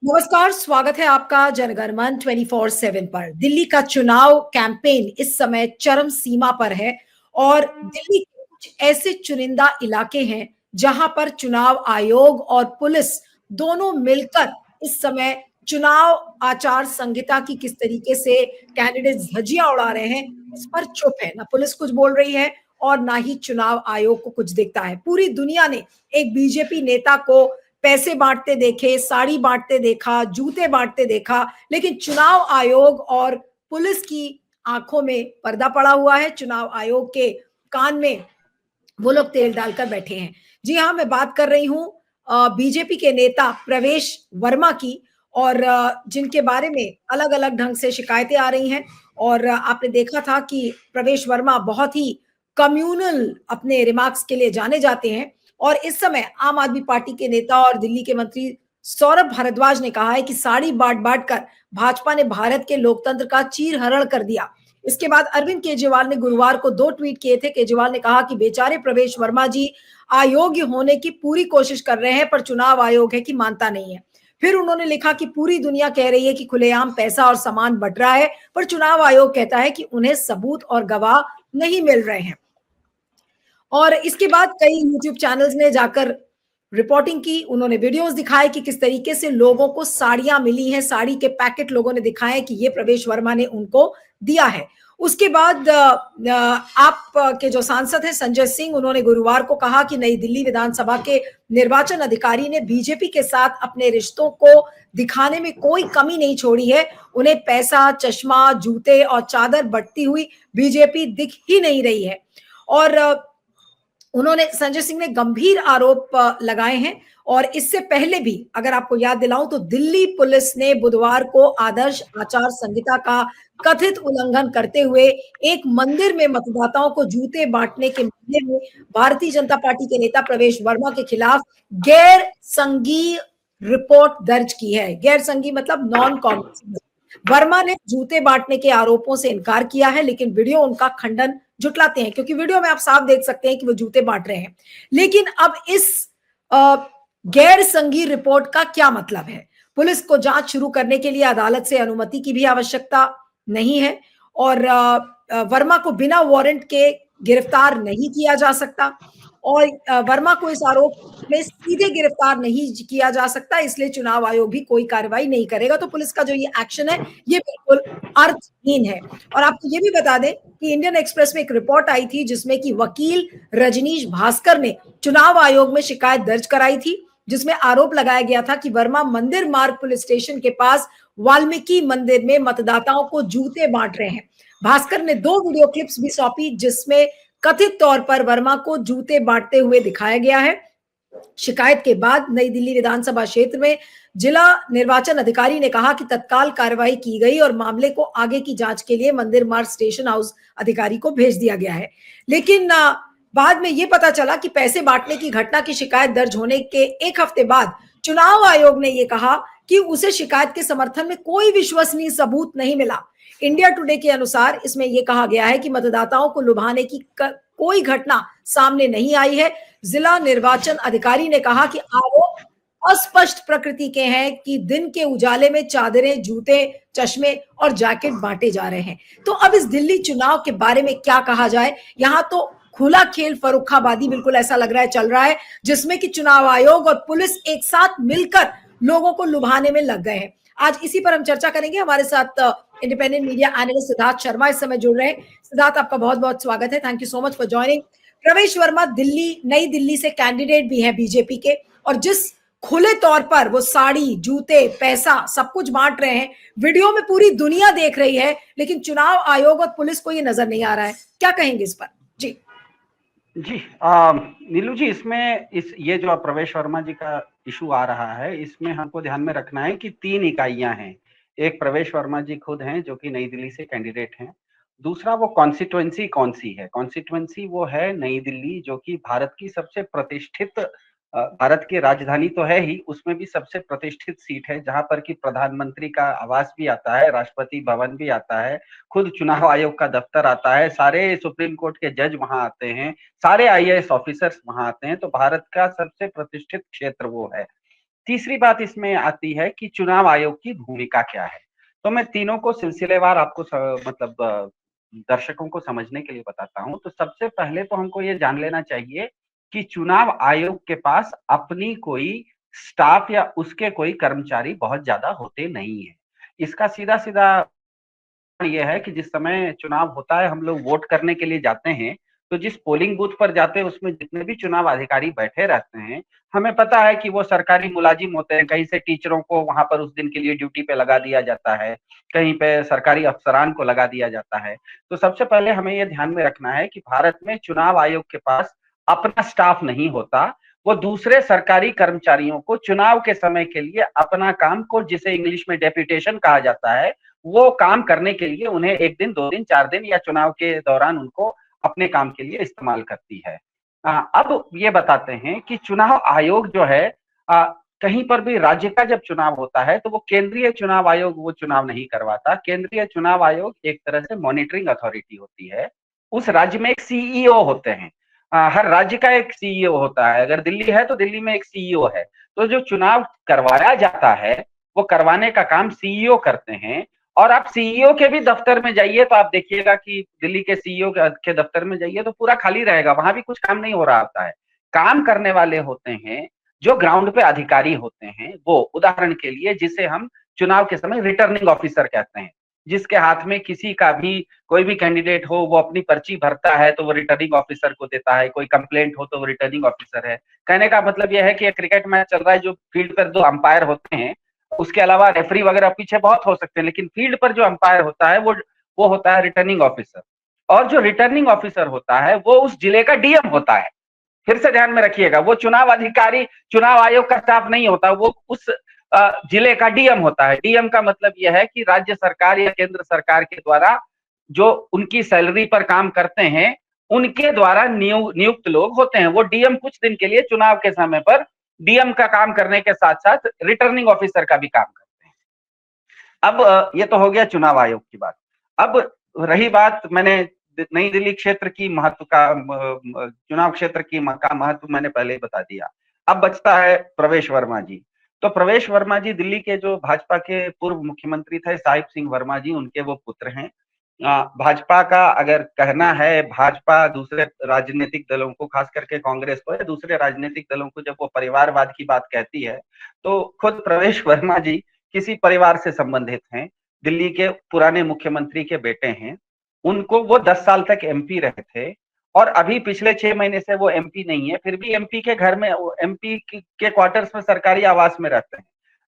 नमस्कार, स्वागत है आपका जनगणमन 24/7 पर। दिल्ली का चुनाव कैंपेन इस समय चरम सीमा पर है और दिल्ली के कुछ ऐसे चुनिंदा इलाके हैं जहां पर चुनाव आयोग और पुलिस दोनों मिलकर इस समय चुनाव आचार संहिता की किस तरीके से कैंडिडेट्स धज्जियां उड़ा रहे हैं, इस पर चुप है। ना पुलिस कुछ बोल रही है और ना ही चुनाव आयोग को कुछ दिखता है। पूरी दुनिया ने एक बीजेपी नेता को पैसे बांटते देखे, साड़ी बांटते देखा, जूते बांटते देखा, लेकिन चुनाव आयोग और पुलिस की आंखों में पर्दा पड़ा हुआ है। चुनाव आयोग के कान में वो लोग तेल डालकर बैठे हैं। जी हाँ, मैं बात कर रही हूं बीजेपी के नेता प्रवेश वर्मा की, और जिनके बारे में अलग अलग ढंग से शिकायतें आ रही हैं। और आपने देखा था कि प्रवेश वर्मा बहुत ही कम्युनल अपने रिमार्क्स के लिए जाने जाते हैं, और इस समय आम आदमी पार्टी के नेता और दिल्ली के मंत्री सौरभ भारद्वाज ने कहा है कि साड़ी बांट बांट कर भाजपा ने भारत के लोकतंत्र का चीरहरण कर दिया। इसके बाद अरविंद केजरीवाल ने गुरुवार को 2 ट्वीट किए थे। केजरीवाल ने कहा कि बेचारे प्रवेश वर्मा जी अयोग्य होने की पूरी कोशिश कर रहे हैं, पर चुनाव आयोग है कि मानता नहीं है। फिर उन्होंने लिखा कि पूरी दुनिया कह रही है कि खुलेआम पैसा और सामान बट रहा है, पर चुनाव आयोग कहता है कि उन्हें सबूत और गवाह नहीं मिल रहे हैं। और इसके बाद कई यूट्यूब चैनल्स ने जाकर रिपोर्टिंग की, उन्होंने वीडियोस दिखाए कि किस तरीके से लोगों को साड़ियां मिली हैं, साड़ी के पैकेट लोगों ने दिखाए कि ये प्रवेश वर्मा ने उनको दिया है। उसके बाद आप के जो सांसद हैं संजय सिंह, उन्होंने गुरुवार को कहा कि नई दिल्ली विधानसभा के निर्वाचन अधिकारी ने बीजेपी के साथ अपने रिश्तों को दिखाने में कोई कमी नहीं छोड़ी है। उन्हें पैसा, चश्मा, जूते और चादर बंटती हुई बीजेपी दिख ही नहीं रही है। और उन्होंने संजय सिंह ने गंभीर आरोप लगाए हैं। और इससे पहले भी अगर आपको याद दिलाऊं तो दिल्ली पुलिस ने बुधवार को आदर्श आचार संहिता का कथित उल्लंघन करते हुए एक मंदिर में मतदाताओं को जूते बांटने के मामले में भारतीय जनता पार्टी के नेता प्रवेश वर्मा के खिलाफ गैर संघीय रिपोर्ट दर्ज की है। गैर संघीय मतलब नॉन कॉग्निजेंट। वर्मा ने जूते बांटने के आरोपों से इनकार किया है, लेकिन वीडियो उनका खंडन जुटलाते हैं, क्योंकि वीडियो में आप साफ देख सकते हैं कि वो जूते बांट रहे हैं। लेकिन अब इस गैर संघीय रिपोर्ट का क्या मतलब है? पुलिस को जांच शुरू करने के लिए अदालत से अनुमति की भी आवश्यकता नहीं है, और वर्मा को बिना वारंट के गिरफ्तार नहीं किया जा सकता, और वर्मा को इस आरोप में सीधे गिरफ्तार नहीं किया जा सकता, इसलिए चुनाव आयोग भी कोई कार्रवाई नहीं करेगा। तो पुलिस का जो ये एक्शन है ये बिल्कुल अर्थहीन है। और आपको ये भी बता दें कि इंडियन एक्सप्रेस में एक रिपोर्ट आई थी जिसमें कि वकील रजनीश भास्कर ने चुनाव आयोग में शिकायत दर्ज कराई थी, जिसमें आरोप लगाया गया था कि वर्मा मंदिर मार्ग पुलिस स्टेशन के पास वाल्मीकि मंदिर में मतदाताओं को जूते बांट रहे हैं। भास्कर ने 2 वीडियो क्लिप्स भी सौंपी जिसमें कथित तौर पर वर्मा को जूते बांटते हुए दिखाया गया है। शिकायत के बाद नई दिल्ली विधानसभा क्षेत्र में जिला निर्वाचन अधिकारी ने कहा कि तत्काल कार्रवाई की गई और मामले को आगे की जांच के लिए मंदिर मार्ग स्टेशन हाउस अधिकारी को भेज दिया गया है। लेकिन बाद में यह पता चला कि पैसे बांटने की घटना की शिकायत दर्ज होने के 1 हफ्ते बाद चुनाव आयोग ने यह कहा कि उसे शिकायत के समर्थन में कोई विश्वसनीय सबूत नहीं मिला। इंडिया टुडे के अनुसार इसमें यह कहा गया है कि मतदाताओं को लुभाने की कोई घटना सामने नहीं आई है। जिला निर्वाचन अधिकारी ने कहा कि आरोप अस्पष्ट प्रकृति के हैं कि दिन के उजाले में चादरें, जूते, चश्मे और जैकेट बांटे जा रहे हैं। तो अब इस दिल्ली चुनाव के बारे में क्या कहा जाए? यहां तो खुला खेल फर्रुखाबादी बिल्कुल ऐसा लग रहा है चल रहा है, जिसमें कि चुनाव आयोग और पुलिस एक साथ मिलकर लोगों को लुभाने में लग गए हैं। आज इसी पर हम चर्चा करेंगे। हमारे साथ independent media analyst Siddharth Sharma इस समय जुड़ रहे हैं। सिद्धार्थ, आपका बहुत बहुत स्वागत है। Thank you so much for joining. प्रवेश वर्मा नई दिल्ली से कैंडिडेट भी हैं बीजेपी के, और जिस खुले तौर पर वो साड़ी, जूते, पैसा सब कुछ बांट रहे हैं, वीडियो में पूरी दुनिया देख रही है, लेकिन चुनाव आयोग और पुलिस को ये नजर नहीं आ रहा है। क्या कहेंगे इस पर? जी जी नीलू जी, इसमें ये जो प्रवेश वर्मा जी का इशू आ रहा है, इसमें हमको ध्यान में रखना है कि 3 इकाइयां हैं। एक प्रवेश वर्मा जी खुद हैं जो कि नई दिल्ली से कैंडिडेट हैं। दूसरा, वो कॉन्स्टिट्यूएंसी कौन सी है? कॉन्स्टिट्यूएंसी वो है नई दिल्ली, जो कि भारत की सबसे प्रतिष्ठित भारत की राजधानी तो है ही, उसमें भी सबसे प्रतिष्ठित सीट है, जहां पर कि प्रधानमंत्री का आवास भी आता है, राष्ट्रपति भवन भी आता है, खुद चुनाव आयोग का दफ्तर आता है, सारे सुप्रीम कोर्ट के जज वहां आते हैं, सारे आईएएस ऑफिसर्स वहां आते हैं। तो भारत का सबसे प्रतिष्ठित क्षेत्र वो है। तीसरी बात इसमें आती है कि चुनाव आयोग की भूमिका क्या है। तो मैं तीनों को सिलसिलेवार आपको मतलब दर्शकों को समझने के लिए बताता हूँ। तो सबसे पहले तो हमको ये जान लेना चाहिए कि चुनाव आयोग के पास अपनी कोई स्टाफ या उसके कोई कर्मचारी बहुत ज्यादा होते नहीं है। इसका सीधा सीधा ये है कि जिस समय चुनाव होता है, हम लोग वोट करने के लिए जाते हैं, तो जिस पोलिंग बूथ पर जाते हैं उसमें जितने भी चुनाव अधिकारी बैठे रहते हैं, हमें पता है कि वो सरकारी मुलाजिम होते हैं। कहीं से टीचरों को वहां पर उस दिन के लिए ड्यूटी पे लगा दिया जाता है, कहीं पे सरकारी अफसरान को लगा दिया जाता है। तो सबसे पहले हमें ये ध्यान में रखना है कि भारत में चुनाव आयोग के पास अपना स्टाफ नहीं होता। वो दूसरे सरकारी कर्मचारियों को चुनाव के समय के लिए अपना काम को, जिसे इंग्लिश में डेप्यूटेशन कहा जाता है, वो काम करने के लिए उन्हें 1 दिन, 2 दिन, 4 दिन या चुनाव के दौरान उनको अपने काम के लिए इस्तेमाल करती है। अब ये बताते हैं कि चुनाव आयोग जो है, कहीं पर भी राज्य का जब चुनाव होता है तो वो केंद्रीय चुनाव आयोग वो चुनाव नहीं करवाता। केंद्रीय चुनाव आयोग एक तरह से मॉनिटरिंग अथॉरिटी होती है। उस राज्य में एक सीईओ होते हैं। हर राज्य का एक सीईओ होता है। अगर दिल्ली है तो दिल्ली में एक सीईओ है। तो जो चुनाव करवाया जाता है वो करवाने का काम सीईओ करते हैं। और आप सीईओ के भी दफ्तर में जाइए तो आप देखिएगा कि दिल्ली के सीईओ के दफ्तर में जाइए तो पूरा खाली रहेगा, वहां भी कुछ काम नहीं हो रहा होता है। काम करने वाले होते हैं जो ग्राउंड पे अधिकारी होते हैं। वो उदाहरण के लिए जिसे हम चुनाव के समय रिटर्निंग ऑफिसर कहते हैं, जिसके हाथ में किसी का भी कोई भी कैंडिडेट हो, वो अपनी पर्ची भरता है तो वो रिटर्निंग ऑफिसर को देता है। कोई कंप्लेंट हो तो वो रिटर्निंग ऑफिसर है। कहने का मतलब यह है कि क्रिकेट मैच चल रहा है, जो फील्ड पर 2 अंपायर होते हैं, उसके अलावा रेफरी वगैरह पीछे बहुत हो सकते हैं, लेकिन फील्ड पर जो अंपायर होता है वो होता है रिटर्निंग ऑफिसर। और जो रिटर्निंग ऑफिसर होता है वो उस जिले का डीएम होता है। फिर से ध्यान में रखिएगा, वो चुनाव अधिकारी चुनाव आयोग का स्टाफ नहीं होता, वो उस जिले का डीएम होता है। डीएम का मतलब यह है कि राज्य सरकार या केंद्र सरकार के द्वारा जो उनकी सैलरी पर काम करते हैं, उनके द्वारा नियुक्त लोग होते हैं। वो डीएम कुछ दिन के लिए चुनाव के समय पर डीएम का काम करने के साथ साथ रिटर्निंग ऑफिसर का भी काम करते हैं। अब ये तो हो गया चुनाव आयोग की बात। अब रही बात, मैंने नई दिल्ली क्षेत्र की महत्व का, चुनाव क्षेत्र की का महत्व मैंने पहले ही बता दिया। अब बचता है प्रवेश वर्मा जी। तो प्रवेश वर्मा जी दिल्ली के जो भाजपा के पूर्व मुख्यमंत्री थे, साहिब सिंह वर्मा जी, उनके वो पुत्र हैं। भाजपा का अगर कहना है, भाजपा दूसरे राजनीतिक दलों को, खास करके कांग्रेस को या दूसरे राजनीतिक दलों को, जब वो परिवारवाद की बात कहती है, तो खुद प्रवेश वर्मा जी किसी परिवार से संबंधित हैं। दिल्ली के पुराने मुख्यमंत्री के बेटे हैं। उनको वो 10 साल तक एमपी रहे थे और अभी पिछले 6 महीने से वो एमपी नहीं है, फिर भी एमपी के घर में, एमपी के क्वार्टर्स में, सरकारी आवास में रहते हैं।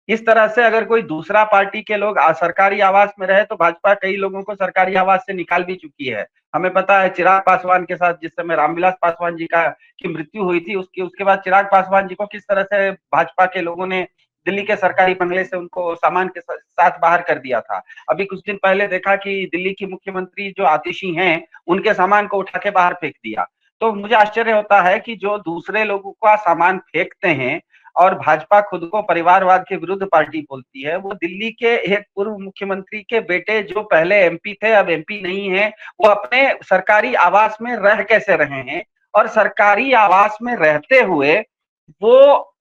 इस तरह से अगर कोई दूसरा पार्टी के लोग सरकारी आवास में रहे तो भाजपा कई लोगों को सरकारी आवास से निकाल भी चुकी है। हमें पता है चिराग पासवान के साथ जिस समय रामविलास पासवान जी की मृत्यु हुई थी, उसके बाद चिराग पासवान जी को किस तरह से भाजपा के लोगों ने दिल्ली के सरकारी बंगले से उनको सामान के साथ बाहर कर दिया था। अभी कुछ दिन पहले देखा कि दिल्ली की मुख्यमंत्री जो आतिशी हैं, उनके सामान को उठा के बाहर फेंक दिया। तो मुझे आश्चर्य होता है कि जो दूसरे लोगों का सामान फेंकते हैं और भाजपा खुद को परिवारवाद के विरुद्ध पार्टी बोलती है, वो दिल्ली के एक पूर्व मुख्यमंत्री के बेटे जो पहले एमपी थे अब एमपी नहीं है, वो अपने सरकारी आवास में रह कैसे रहे हैं। और सरकारी आवास में रहते हुए वो,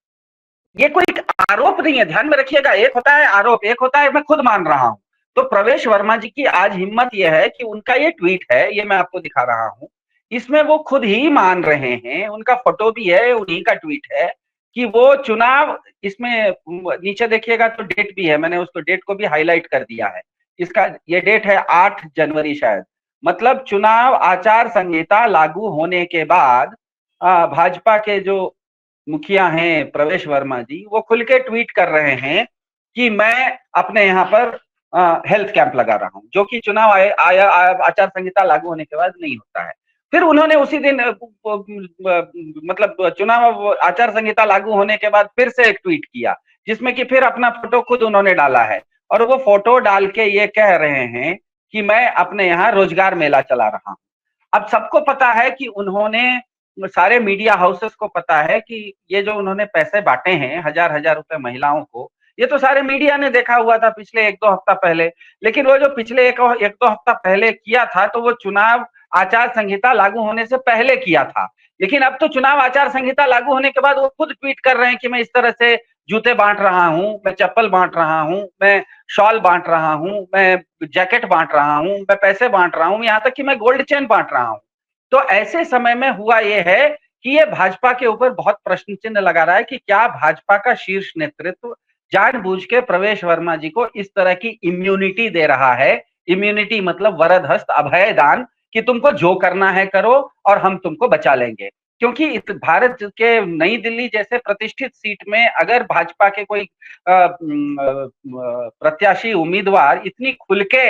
ये कोई आरोप नहीं है, ध्यान में रखिएगा। एक होता है आरोप, एक होता है मैं खुद मान रहा हूं। तो प्रवेश वर्मा जी की आज हिम्मत यह है कि उनका ये ट्वीट है, ये मैं आपको दिखा रहा हूं, इसमें वो खुद ही मान रहे हैं, उनका फोटो भी है, उन्हीं का ट्वीट है कि वो चुनाव, इसमें नीचे देखिएगा तो डेट भी है, मैंने उसको डेट को भी हाईलाइट कर दिया है। इसका ये डेट है 8 जनवरी शायद। मतलब चुनाव आचार संहिता लागू होने के बाद भाजपा के जो मुखिया हैं प्रवेश वर्मा जी, वो खुल के ट्वीट कर रहे हैं कि मैं अपने यहाँ पर हेल्थ कैंप लगा रहा हूँ, जो कि चुनाव आचार संहिता लागू होने के बाद नहीं होता है। फिर उन्होंने उसी दिन मतलब चुनाव आचार संहिता लागू होने के बाद फिर से एक ट्वीट किया, जिसमें कि फिर अपना फोटो खुद उन्होंने डाला है। और वो फोटो डाल के ये कह रहे हैं कि मैं अपने यहाँ रोजगार मेला चला रहा हूँ। अब सबको पता है कि उन्होंने, सारे मीडिया हाउसेस को पता है कि ये जो उन्होंने पैसे बांटे हैं 1000-1000 रुपए महिलाओं को, ये तो सारे मीडिया ने देखा हुआ था पिछले 1-2 हफ्ता पहले। लेकिन वो जो पिछले 1-2 हफ्ता पहले किया था, तो वो चुनाव आचार संहिता लागू होने से पहले किया था। लेकिन अब तो चुनाव आचार संहिता लागू होने के बाद वो खुद ट्वीट कर रहे हैं कि मैं इस तरह से जूते बांट रहा हूं, मैं चप्पल बांट रहा हूं, मैं शॉल बांट रहा हूं, मैं जैकेट बांट रहा हूं, मैं पैसे बांट रहा हूं, यहां तक कि मैं गोल्ड चेन बांट रहा हूं। तो ऐसे समय में हुआ यह है कि ये भाजपा के ऊपर बहुत प्रश्न चिन्ह लगा रहा है कि क्या भाजपा का शीर्ष नेतृत्व जानबूझ के प्रवेश वर्मा जी को इस तरह की इम्यूनिटी दे रहा है। इम्यूनिटी मतलब वरद हस्त अभय दान, कि तुमको जो करना है करो और हम तुमको बचा लेंगे। क्योंकि इस भारत के नई दिल्ली जैसे प्रतिष्ठित सीट में अगर भाजपा के कोई प्रत्याशी उम्मीदवार इतनी खुल के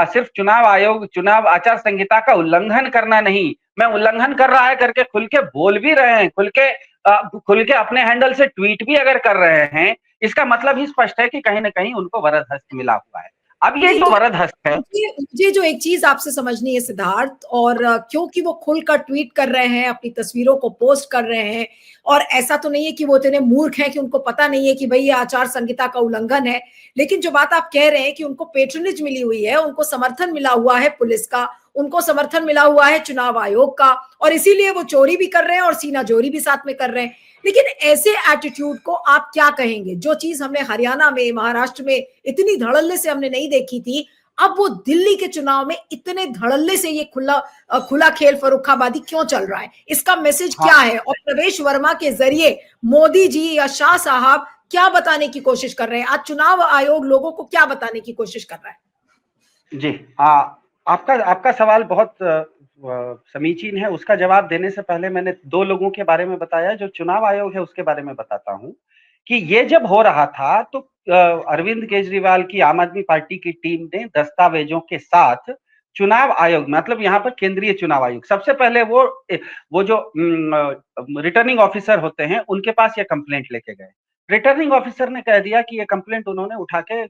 सिर्फ चुनाव आयोग चुनाव आचार संहिता का उल्लंघन करना नहीं, मैं उल्लंघन कर रहा है करके खुल के बोल भी रहे हैं, खुल के अपने हैंडल से ट्वीट भी अगर कर रहे हैं, इसका मतलब ही स्पष्ट है कि कहीं ना कहीं उनको वरद हस्त मिला हुआ है। अब ये जो वरद हस्त है, मुझे जो एक चीज आपसे समझनी है सिद्धार्थ, और क्योंकि वो खुलकर ट्वीट कर रहे हैं, अपनी तस्वीरों को पोस्ट कर रहे हैं, और ऐसा तो नहीं है कि वो इतने मूर्ख हैं कि उनको पता नहीं है कि भाई ये आचार संहिता का उल्लंघन है, लेकिन जो बात आप कह रहे हैं कि उनको पेट्रोनेज मिली हुई है, उनको समर्थन मिला हुआ है पुलिस का, उनको समर्थन मिला हुआ है चुनाव आयोग का, और इसीलिए वो चोरी भी कर रहे हैं और सीना जोरी भी साथ में कर रहे हैं। लेकिन ऐसे एटीट्यूड को आप क्या कहेंगे? जो चीज हमने हरियाणा में, महाराष्ट्र में इतनी धड़ल्ले से हमने नहीं देखी थी, अब वो दिल्ली के चुनाव में इतने धड़ल्ले से ये खुला खेल फर्रुखाबादी क्यों चल रहा है? इसका मैसेज क्या है? और प्रवेश वर्मा के जरिए मोदी जी या शाह साहब क्या बताने की कोशिश कर रहे हैं? आज चुनाव आयोग लोगों को क्या बताने की कोशिश कर रहा है? जी, आपका सवाल बहुत समीचीन है। उसका जवाब देने से पहले मैंने 2 लोगों के बारे में बताया, जो चुनाव आयोग है उसके बारे में बताता हूँ, कि ये जब हो रहा था तो अरविंद केजरीवाल की आम आदमी पार्टी की टीम ने दस्तावेजों के साथ चुनाव आयोग, मतलब यहाँ पर केंद्रीय चुनाव आयोग, सबसे पहले वो जो रिटर्निंग ऑफिसर होते हैं उनके पास ये कंप्लेंट लेके गए। रिटर्निंग ऑफिसर ने कह दिया कि ये कंप्लेंट उन्होंने उठा के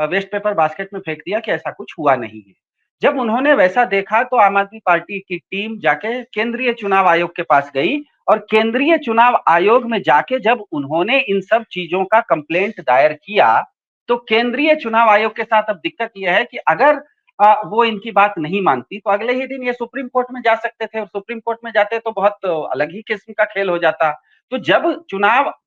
वेस्ट पेपर बास्केट में फेंक दिया कि ऐसा कुछ हुआ नहीं है। जब उन्होंने वैसा देखा तो आम आदमी पार्टी की टीम जाके केंद्रीय चुनाव आयोग के पास गई, और केंद्रीय चुनाव आयोग में जाके जब उन्होंने इन सब चीजों का कंप्लेंट दायर किया, तो केंद्रीय चुनाव आयोग के साथ अब दिक्कत यह है कि अगर वो इनकी बात नहीं मानती तो अगले ही दिन ये सुप्रीम कोर्ट में जा सकते थे, और सुप्रीम कोर्ट में जाते तो बहुत अलग ही किस्म का खेल हो जाता। तो जब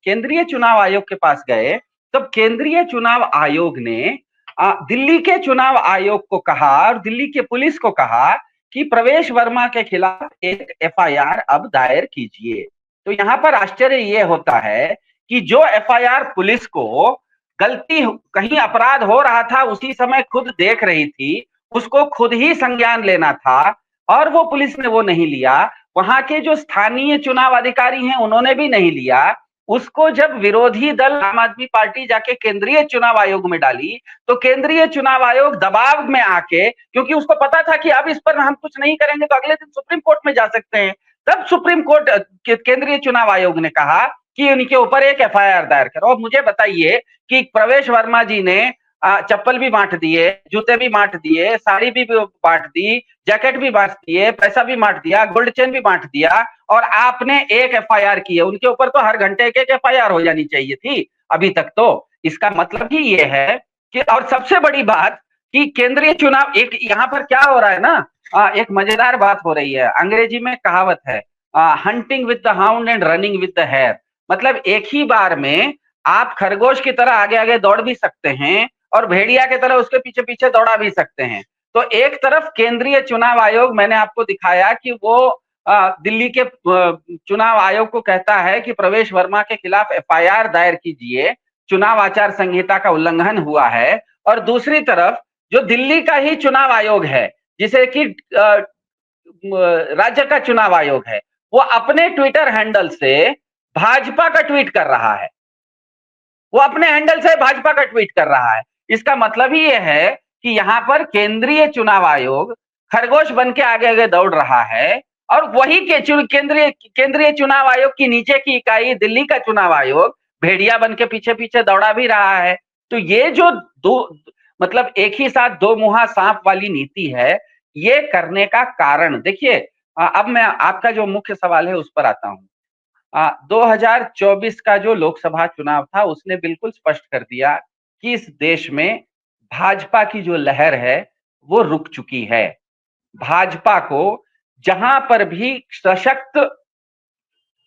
केंद्रीय चुनाव आयोग के पास गए, तब केंद्रीय चुनाव आयोग ने दिल्ली के चुनाव आयोग को कहा और दिल्ली के पुलिस को कहा कि प्रवेश वर्मा के खिलाफ एक एफआईआर अब दायर कीजिए। तो यहाँ पर आश्चर्य ये होता है कि जो एफआईआर पुलिस को गलती, कहीं अपराध हो रहा था उसी समय खुद देख रही थी, उसको खुद ही संज्ञान लेना था, और वो पुलिस ने वो नहीं लिया। वहां के जो स्थानीय चुनाव अधिकारी हैं उन्होंने भी नहीं लिया। उसको जब विरोधी दल आम आदमी पार्टी जाके केंद्रीय चुनाव आयोग में डाली, तो केंद्रीय चुनाव आयोग दबाव में आके, क्योंकि उसको पता था कि अब इस पर हम कुछ नहीं करेंगे तो अगले दिन सुप्रीम कोर्ट में जा सकते हैं, तब सुप्रीम कोर्ट केंद्रीय चुनाव आयोग ने कहा कि उनके ऊपर एक एफआईआर दायर करो। अब मुझे बताइए कि प्रवेश वर्मा जी ने चप्पल भी बांट दिए, जूते भी बांट दिए, साड़ी भी बांट दी, जैकेट भी बांट दिए, पैसा भी बांट दिया, गोल्ड चेन भी बांट दिया, और आपने एक एफआईआर की है। उनके ऊपर तो हर घंटे एक एफआईआर हो जानी चाहिए थी अभी तक। तो इसका मतलब ही ये है कि, और सबसे बड़ी बात कि केंद्रीय चुनाव, एक यहाँ पर क्या हो रहा है ना, एक मजेदार बात हो रही है। अंग्रेजी में कहावत है, hunting with the hound and running with the hare. मतलब एक ही बार में आप खरगोश की तरह आगे आगे दौड़ भी सकते हैं और भेड़िया की तरह उसके पीछे पीछे दौड़ा भी सकते हैं। तो एक तरफ केंद्रीय चुनाव आयोग, मैंने आपको दिखाया कि वो दिल्ली के चुनाव आयोग को कहता है कि प्रवेश वर्मा के खिलाफ एफआईआर दायर कीजिए, चुनाव आचार संहिता का उल्लंघन हुआ है। और दूसरी तरफ जो दिल्ली का ही चुनाव आयोग है, जिसे कि राज्य का चुनाव आयोग है, वो अपने ट्विटर हैंडल से भाजपा का ट्वीट कर रहा है। वो अपने हैंडल से भाजपा का ट्वीट कर रहा है। इसका मतलब ही यह है कि यहाँ पर केंद्रीय चुनाव आयोग खरगोश बन के आगे आगे दौड़ रहा है, और वही केंद्रीय चुनाव आयोग की नीचे की इकाई दिल्ली का चुनाव आयोग भेड़िया बन के पीछे पीछे दौड़ा भी रहा है। तो ये जो दो, मतलब एक ही साथ दो मुहा सांप वाली नीति है, ये करने का कारण देखिए। अब मैं आपका जो मुख्य सवाल है उस पर आता हूं। 2024 का जो लोकसभा चुनाव था उसने बिल्कुल स्पष्ट कर दिया कि इस देश में भाजपा की जो लहर है वो रुक चुकी है। भाजपा को जहां पर भी सशक्त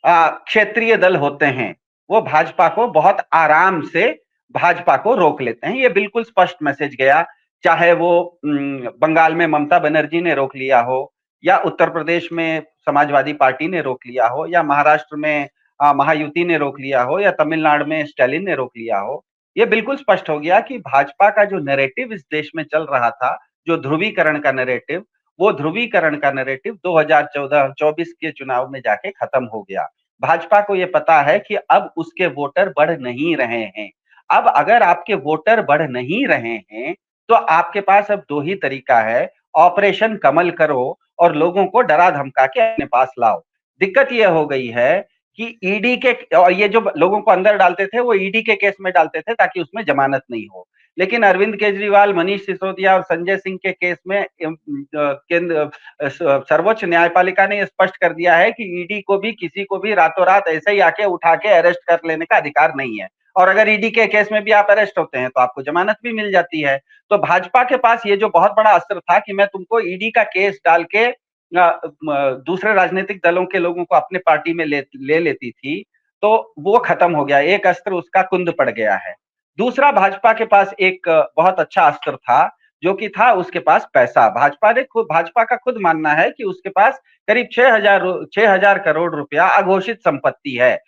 क्षेत्रीय दल होते हैं, वो भाजपा को बहुत आराम से भाजपा को रोक लेते हैं। ये बिल्कुल स्पष्ट मैसेज गया, चाहे वो बंगाल में ममता बनर्जी ने रोक लिया हो, या उत्तर प्रदेश में समाजवादी पार्टी ने रोक लिया हो, या महाराष्ट्र में महायुति ने रोक लिया हो, या तमिलनाडु में स्टालिन ने रोक लिया हो। ये बिल्कुल स्पष्ट हो गया कि भाजपा का जो नैरेटिव इस देश में चल रहा था, जो ध्रुवीकरण का नैरेटिव, वो ध्रुवीकरण का नैरेटिव 2014-24 के चुनाव में जाके खत्म हो गया। भाजपा को ये पता है कि अब उसके वोटर बढ़ नहीं रहे हैं। अब अगर आपके वोटर बढ़ नहीं रहे हैं, तो आपके पास अब दो ही तरीका है, ऑपरेशन कमल करो और लोगों को डरा धमका के अपने पास लाओ। दिक्कत ये हो गई है कि ईडी के, और ये जो लोगों को अंदर डालते थे वो ईडी के केस में डालते थे ताकि उसमें जमानत नहीं हो, लेकिन अरविंद केजरीवाल, मनीष सिसोदिया और संजय सिंह के केस में केंद्र सर्वोच्च न्यायपालिका ने स्पष्ट कर दिया है कि ईडी को भी किसी को भी रातों रात ऐसे ही आके उठा के अरेस्ट कर लेने का अधिकार नहीं है, और अगर ईडी के केस में भी आप अरेस्ट होते हैं तो आपको जमानत भी मिल जाती है। तो भाजपा के पास ये जो बहुत बड़ा अस्त्र था कि मैं तुमको ईडी का केस डाल के दूसरे राजनीतिक दलों के लोगों को अपने पार्टी में ले लेती थी, तो वो खत्म हो गया, एक अस्त्र उसका कुंद पड़ गया है। दूसरा, भाजपा के पास एक बहुत अच्छा अस्त्र था, जो कि था उसके पास पैसा। भाजपा का खुद मानना है कि उसके पास करीब 6,000 करोड़ रुपया अघोषित संपत्ति है,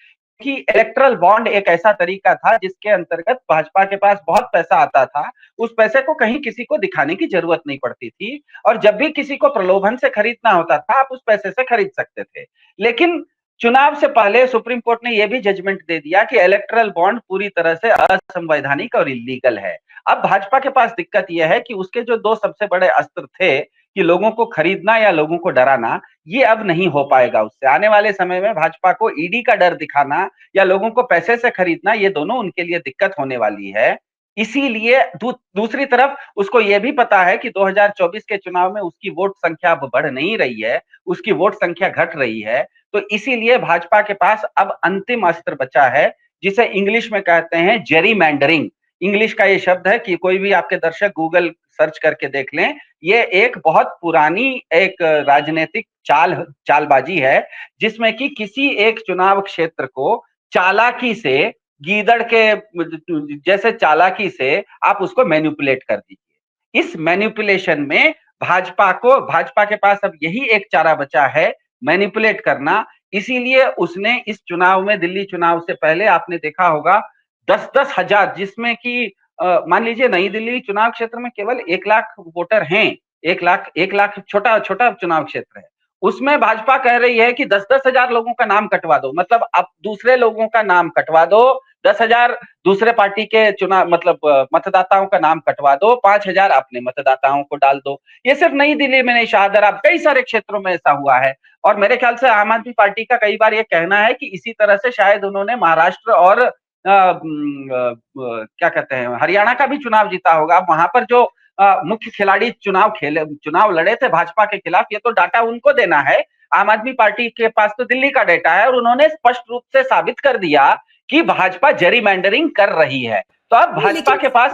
कि इलेक्टरल बॉन्ड एक ऐसा तरीका था जिसके अंतर्गत भाजपा के पास बहुत पैसा आता था, उस पैसे को कहीं किसी को दिखाने की जरूरत नहीं पड़ती थी, और जब भी किसी को प्रलोभन से खरीदना होता था आप उस पैसे से खरीद सकते थे। लेकिन चुनाव से पहले सुप्रीम कोर्ट ने यह भी जजमेंट दे दिया कि इलेक्टरल बॉन्ड पूरी तरह से असंवैधानिक और इलीगल है। अब भाजपा के पास दिक्कत यह है कि उसके जो दो सबसे बड़े अस्त्र थे, कि लोगों को खरीदना या लोगों को डराना, ये अब नहीं हो पाएगा उससे। आने वाले समय में भाजपा को ईडी का डर दिखाना या लोगों को पैसे से खरीदना, ये दोनों उनके लिए दिक्कत होने वाली है। इसीलिए दूसरी तरफ उसको यह भी पता है कि 2024 के चुनाव में उसकी वोट संख्या अब बढ़ नहीं रही है, उसकी वोट संख्या घट रही है। तो इसीलिए भाजपा के पास अब अंतिम अस्त्र बचा है, जिसे इंग्लिश में कहते हैं जेरीमैंडरिंग। इंग्लिश का ये शब्द है कि कोई भी आपके दर्शक गूगल सर्च करके देख लें, ये एक बहुत पुरानी एक राजनीतिक चालबाजी है, जिसमें कि किसी एक चुनाव क्षेत्र को चालाकी से, गीदड़ के जैसे चालाकी से आप उसको मैनिपुलेट कर दीजिए। इस मैनिपुलेशन में भाजपा के पास अब यही एक चारा बचा है, मैनिपुलेट करना। इसीलिए उसने इस चुनाव में, दिल्ली चुनाव से पहले आपने देखा होगा 10-10 हजार, जिसमें कि मान लीजिए नई दिल्ली चुनाव क्षेत्र में केवल 1 लाख वोटर हैं, 1 लाख छोटा छोटा चुनाव क्षेत्र है, उसमें भाजपा कह रही है कि 10-10 हजार लोगों का नाम कटवा दो। मतलब अब दूसरे लोगों का नाम कटवा दो, 10,000 दूसरे पार्टी के चुनाव मतलब मतदाताओं का नाम कटवा दो, 5,000 अपने मतदाताओं को डाल दो। ये सिर्फ नई दिल्ली में नहीं, शाहदरा, कई सारे क्षेत्रों में ऐसा हुआ है। और मेरे ख्याल से आम आदमी पार्टी का कई बार ये कहना है कि इसी तरह से शायद उन्होंने महाराष्ट्र और क्या कहते हैं, हरियाणा का भी चुनाव जीता होगा। वहां पर जो मुख्य खिलाड़ी चुनाव लड़े थे भाजपा के खिलाफ, ये तो डाटा उनको देना है। आम आदमी पार्टी के पास तो दिल्ली का डाटा है, और उन्होंने स्पष्ट रूप से साबित कर दिया कि भाजपा जेरीमैंडरिंग कर रही है। तो अब भाजपा के पास,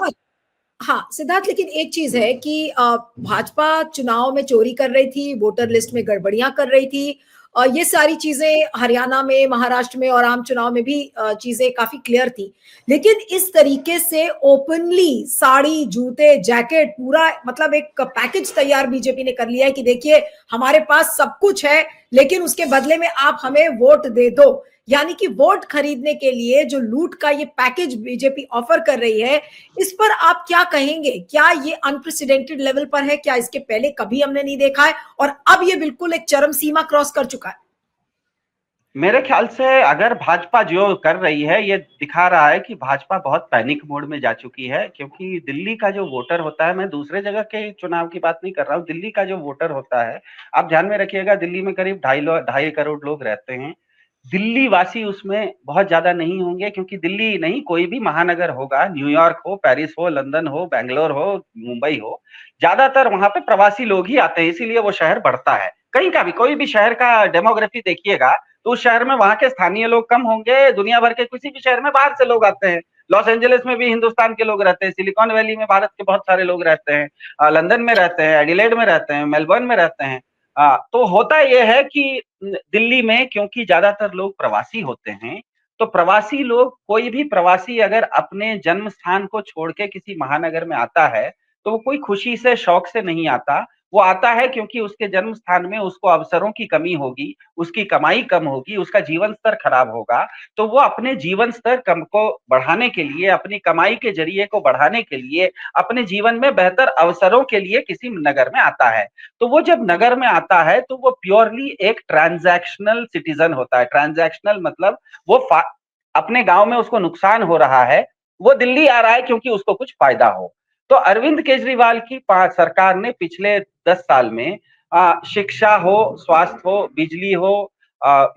हाँ सिद्धार्थ, लेकिन एक चीज है कि भाजपा चुनाव में चोरी कर रही थी, वोटर लिस्ट में गड़बड़ियां कर रही थी, ये सारी चीजें हरियाणा में, महाराष्ट्र में और आम चुनाव में भी चीजें काफी क्लियर थी। लेकिन इस तरीके से ओपनली साड़ी, जूते, जैकेट, पूरा मतलब एक पैकेज तैयार बीजेपी ने कर लिया है कि देखिए हमारे पास सब कुछ है, लेकिन उसके बदले में आप हमें वोट दे दो। यानी कि वोट खरीदने के लिए जो लूट का ये पैकेज बीजेपी ऑफर कर रही है, इस पर आप क्या कहेंगे? क्या ये अनप्रेसिडेंटेड लेवल पर है? क्या इसके पहले कभी हमने नहीं देखा है और अब ये बिल्कुल एक चरम सीमा क्रॉस कर चुका है? मेरे ख्याल से अगर भाजपा जो कर रही है, ये दिखा रहा है कि भाजपा बहुत पैनिक मोड में जा चुकी है। क्योंकि दिल्ली का जो वोटर होता है, मैं दूसरे जगह के चुनाव की बात नहीं कर रहा हूँ, दिल्ली का जो वोटर होता है, आप ध्यान में रखिएगा, दिल्ली में करीब 2.5 करोड़ लोग रहते हैं। दिल्ली वासी उसमें बहुत ज्यादा नहीं होंगे, क्योंकि दिल्ली नहीं, कोई भी महानगर होगा, न्यूयॉर्क हो, पेरिस हो, लंदन हो, बैंगलोर हो, मुंबई हो, ज्यादातर वहां पे प्रवासी लोग ही आते हैं, इसीलिए वो शहर बढ़ता है। कहीं का भी, कोई भी शहर का डेमोग्राफी देखिएगा तो उस शहर में वहां के स्थानीय लोग कम होंगे, दुनिया भर के किसी भी शहर में बाहर से लोग आते हैं। लॉस एंजलिस में भी हिंदुस्तान के लोग रहते हैं, सिलिकॉन वैली में भारत के बहुत सारे लोग रहते हैं, लंदन में रहते हैं, एडिलेड में रहते हैं, मेलबर्न में रहते हैं। तो होता यह है कि दिल्ली में क्योंकि ज्यादातर लोग प्रवासी होते हैं, तो प्रवासी लोग, कोई भी प्रवासी अगर अपने जन्म स्थान को छोड़ के किसी महानगर में आता है, तो वो कोई खुशी से, शौक से नहीं आता। वो आता है क्योंकि उसके जन्म स्थान में उसको अवसरों की कमी होगी, उसकी कमाई कम होगी, उसका जीवन स्तर खराब होगा। तो वो अपने जीवन स्तर कम को बढ़ाने के लिए, अपनी कमाई के जरिए को बढ़ाने के लिए, अपने जीवन में बेहतर अवसरों के लिए किसी नगर में आता है। तो वो जब नगर में आता है तो वो प्योरली एक ट्रांजैक्शनल सिटीजन होता है। ट्रांजैक्शनल मतलब वो अपने गांव में उसको नुकसान हो रहा है, वो दिल्ली आ रहा है क्योंकि उसको कुछ फायदा हो। तो अरविंद केजरीवाल की सरकार ने पिछले 10 साल में शिक्षा हो, स्वास्थ्य हो, बिजली हो,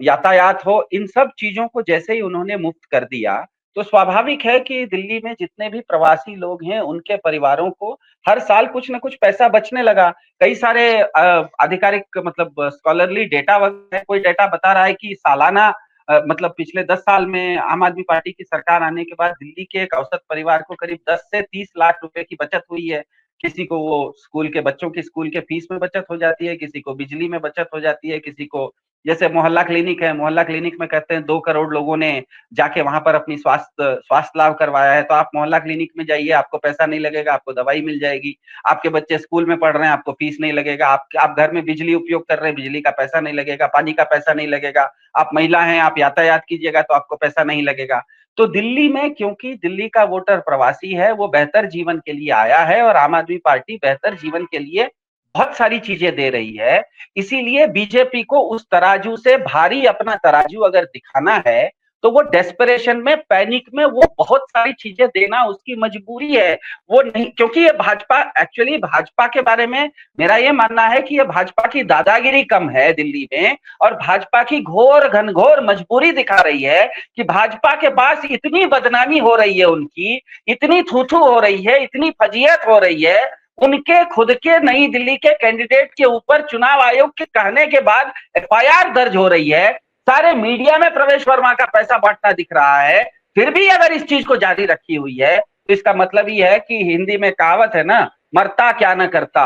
यातायात हो, इन सब चीजों को जैसे ही उन्होंने मुफ्त कर दिया, तो स्वाभाविक है कि दिल्ली में जितने भी प्रवासी लोग हैं उनके परिवारों को हर साल कुछ न कुछ पैसा बचने लगा। कई सारे आधिकारिक मतलब स्कॉलरली डेटा वगैरह, कोई डेटा बता रहा है कि सालाना मतलब पिछले 10 साल में आम आदमी पार्टी की सरकार आने के बाद दिल्ली के एक औसत परिवार को करीब 10 से 30 लाख रुपए की बचत हुई है। किसी को वो स्कूल के बच्चों की स्कूल के फीस में बचत हो जाती है, किसी को बिजली में बचत हो जाती है, किसी को जैसे मोहल्ला क्लिनिक है, मोहल्ला क्लिनिक में कहते हैं 2 करोड़ लोगों ने जाके वहां पर अपनी स्वास्थ्य लाभ करवाया है। तो आप मोहल्ला क्लिनिक में जाइए, आपको पैसा नहीं लगेगा, आपको दवाई मिल जाएगी। आपके बच्चे स्कूल में पढ़ रहे हैं, आपको फीस नहीं लगेगा। आप घर में बिजली उपयोग कर रहे हैं, बिजली का पैसा नहीं लगेगा, पानी का पैसा नहीं लगेगा। आप महिला हैं, आप यातायात कीजिएगा तो आपको पैसा नहीं लगेगा। तो दिल्ली में, क्योंकि दिल्ली का वोटर प्रवासी है, वो बेहतर जीवन के लिए आया है और आम आदमी पार्टी बेहतर जीवन के लिए बहुत सारी चीजें दे रही है। इसीलिए बीजेपी को उस तराजू से भारी अपना तराजू अगर दिखाना है, तो वो डेस्परेशन में, पैनिक में वो बहुत सारी चीजें देना उसकी मजबूरी है। वो नहीं, क्योंकि ये भाजपा, एक्चुअली भाजपा के बारे में मेरा ये मानना है कि ये भाजपा की दादागिरी कम है दिल्ली में, और भाजपा की घोर घनघोर मजबूरी दिखा रही है कि भाजपा के पास इतनी बदनामी हो रही है, उनकी इतनी थू-थू हो रही है, इतनी फजीयत हो रही है, उनके खुद के नई दिल्ली के कैंडिडेट के ऊपर चुनाव आयोग के कहने के बाद एफआईआर दर्ज हो रही है, सारे मीडिया में प्रवेश वर्मा का पैसा बांटना दिख रहा है। फिर भी अगर इस चीज को जारी रखी हुई है, तो इसका मतलब ये है कि हिंदी में कहावत है ना, मरता क्या न करता,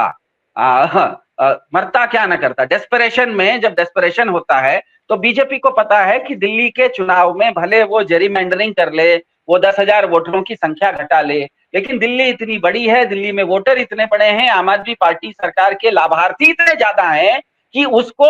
मरता क्या न करता। डेस्परेशन में, जब डेस्परेशन होता है, तो बीजेपी को पता है कि दिल्ली के चुनाव में भले वो जेरीमेंडरिंग कर ले, वो 10,000 वोटरों की संख्या घटा ले, लेकिन दिल्ली इतनी बड़ी है, दिल्ली में वोटर इतने बड़े हैं, आम आदमी पार्टी सरकार के लाभार्थी इतने ज्यादा हैं कि उसको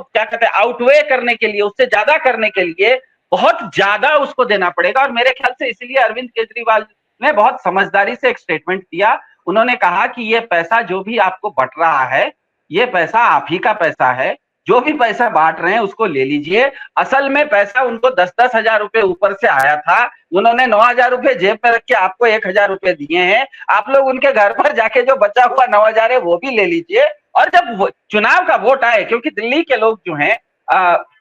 क्या कहते हैं, आउटवे करने के लिए, उससे ज्यादा करने के लिए बहुत ज्यादा उसको देना पड़ेगा। और मेरे ख्याल से इसलिए अरविंद केजरीवाल ने बहुत समझदारी से एक स्टेटमेंट दिया। उन्होंने कहा कि ये पैसा जो भी आपको बट रहा है, ये पैसा आप ही का पैसा है, जो भी पैसा बांट रहे हैं उसको ले लीजिए। असल में पैसा उनको 10-10 हजार रुपए ऊपर से आया था, उन्होंने 9,000 रुपए जेब में रख के आपको 1,000 रुपए दिए हैं। आप लोग उनके घर पर जाके जो बचा हुआ 9,000 है वो भी ले लीजिए। और जब चुनाव का वोट आए, क्योंकि दिल्ली के लोग जो हैं,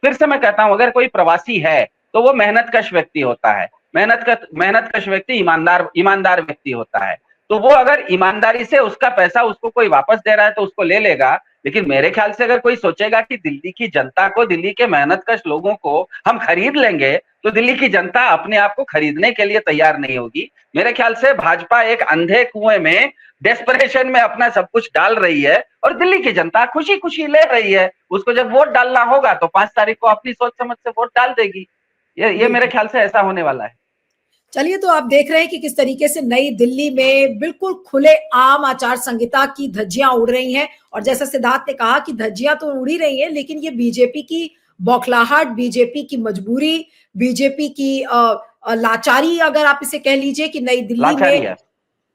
फिर से मैं कहता हूं, अगर कोई प्रवासी है तो वो मेहनतकश व्यक्ति होता है, मेहनतकश व्यक्ति ईमानदार व्यक्ति होता है। तो वो अगर ईमानदारी से उसका पैसा उसको कोई वापस दे रहा है तो उसको ले लेगा। लेकिन मेरे ख्याल से अगर कोई सोचेगा कि दिल्ली की जनता को, दिल्ली के मेहनतकश लोगों को हम खरीद लेंगे, तो दिल्ली की जनता अपने आप को खरीदने के लिए तैयार नहीं होगी। मेरे ख्याल से भाजपा एक अंधे कुएं में, डेस्परेशन में अपना सब कुछ डाल रही है और दिल्ली की जनता खुशी खुशी ले रही है। उसको जब वोट डालना होगा तो 5 तारीख को अपनी सोच समझ से वोट डाल देगी। ये मेरे ख्याल से ऐसा होने वाला है। चलिए, तो आप देख रहे हैं कि किस तरीके से नई दिल्ली में बिल्कुल खुले आम आचार संहिता की धज्जियां उड़ रही हैं। और जैसा सिद्धार्थ ने कहा कि धज्जियां तो उड़ी रही हैं, लेकिन ये बीजेपी की बौखलाहट, बीजेपी की मजबूरी, बीजेपी की लाचारी, अगर आप इसे कह लीजिए, कि नई दिल्ली में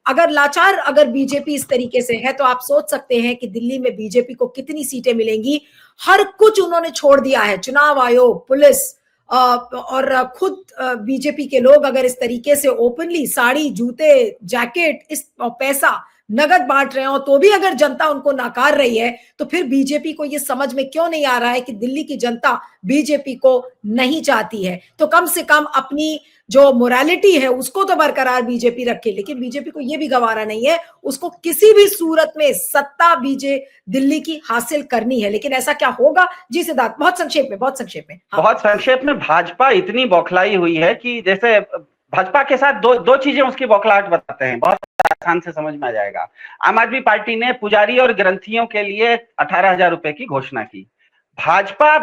अगर बीजेपी इस तरीके से है तो आप सोच सकते हैं कि दिल्ली में बीजेपी को कितनी सीटें मिलेंगी। हर कुछ उन्होंने छोड़ दिया है, चुनाव आयोग, पुलिस और खुद बीजेपी के लोग अगर इस तरीके से ओपनली साड़ी, जूते, जैकेट, इस पैसा नगद बांट रहे हो, तो भी अगर जनता उनको नकार रही है, तो फिर बीजेपी को ये समझ में क्यों नहीं आ रहा है कि दिल्ली की जनता बीजेपी को नहीं चाहती है। तो कम से कम अपनी जो मोरालिटी है उसको तो बरकरार बीजेपी रखे, लेकिन बीजेपी को यह भी गवारा नहीं है, उसको किसी भी सूरत में सत्ता दिल्ली की हासिल करनी है। लेकिन ऐसा क्या होगा? जी सिद्धार्थ, बहुत संक्षेप में। हाँ। बहुत संक्षेप में, भाजपा इतनी बौखलाई हुई है कि जैसे भाजपा के साथ दो चीजें उसकी बौखलाहट बताते हैं, बहुत आसान से समझ में आ जाएगा। आम आदमी पार्टी ने पुजारी और ग्रंथियों के लिए 18,000 रुपए की घोषणा की। भाजपा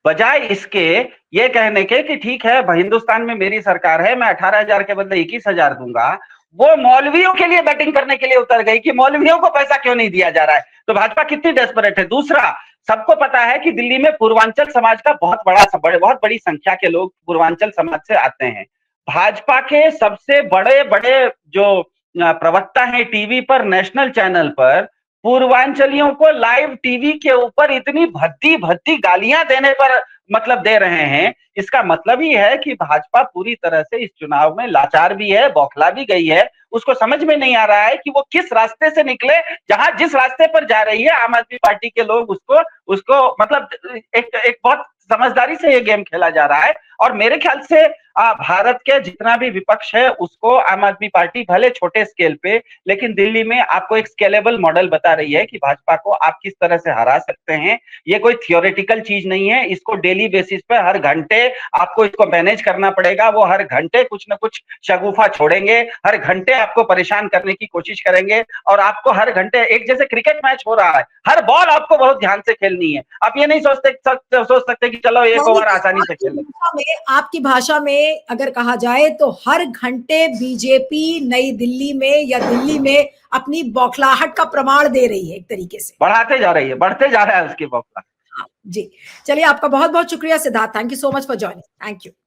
बजाय इसके ये कहने के कि ठीक है हिंदुस्तान में मेरी सरकार है, मैं 18,000 के बदले 21,000 दूंगा, वो मौलवियों के लिए बैटिंग करने के लिए उतर गई कि मौलवियों को पैसा क्यों नहीं दिया जा रहा है। तो भाजपा कितनी डेस्परेट है। दूसरा, सबको पता है कि दिल्ली में पूर्वांचल समाज का बहुत बड़ी संख्या के लोग पूर्वांचल समाज से आते हैं। भाजपा के सबसे बड़े बड़े जो प्रवक्ता हैं टीवी पर, नेशनल चैनल पर, पूर्वांचलियों को लाइव टीवी के ऊपर इतनी भद्दी भद्दी गालियां देने पर मतलब दे रहे हैं। इसका मतलब ही है कि भाजपा पूरी तरह से इस चुनाव में लाचार भी है, बौखला भी गई है। उसको समझ में नहीं आ रहा है कि वो किस रास्ते से निकले। जहां जिस रास्ते पर जा रही है आम आदमी पार्टी के लोग उसको उसको मतलब एक बहुत समझदारी से ये गेम खेला जा रहा है। और मेरे ख्याल से भारत के जितना भी विपक्ष है उसको आम आदमी पार्टी भले छोटे स्केल पे, लेकिन दिल्ली में आपको एक स्केलेबल मॉडल बता रही है कि भाजपा को आप किस तरह से हरा सकते हैं। ये कोई थियोरेटिकल चीज नहीं है, इसको डेली बेसिस पे हर घंटे आपको इसको मैनेज करना पड़ेगा। वो हर घंटे कुछ ना कुछ शगुफा छोड़ेंगे, हर घंटे आपको परेशान करने की कोशिश करेंगे, और आपको हर घंटे एक जैसे क्रिकेट मैच हो रहा है, हर बॉल आपको बहुत ध्यान से खेलनी है। आप ये नहीं सोच सकते कि चलो एक ओवर आसानी से खेल लें। आपकी भाषा में अगर कहा जाए तो हर घंटे बीजेपी नई दिल्ली में या दिल्ली में अपनी बौखलाहट का प्रमाण दे रही है, एक तरीके से बढ़ाते जा रही है, बढ़ते जा रहा है उसकी बौखलाहट। जी, चलिए आपका बहुत बहुत शुक्रिया Siddharth, thank you so much for joining, thank you.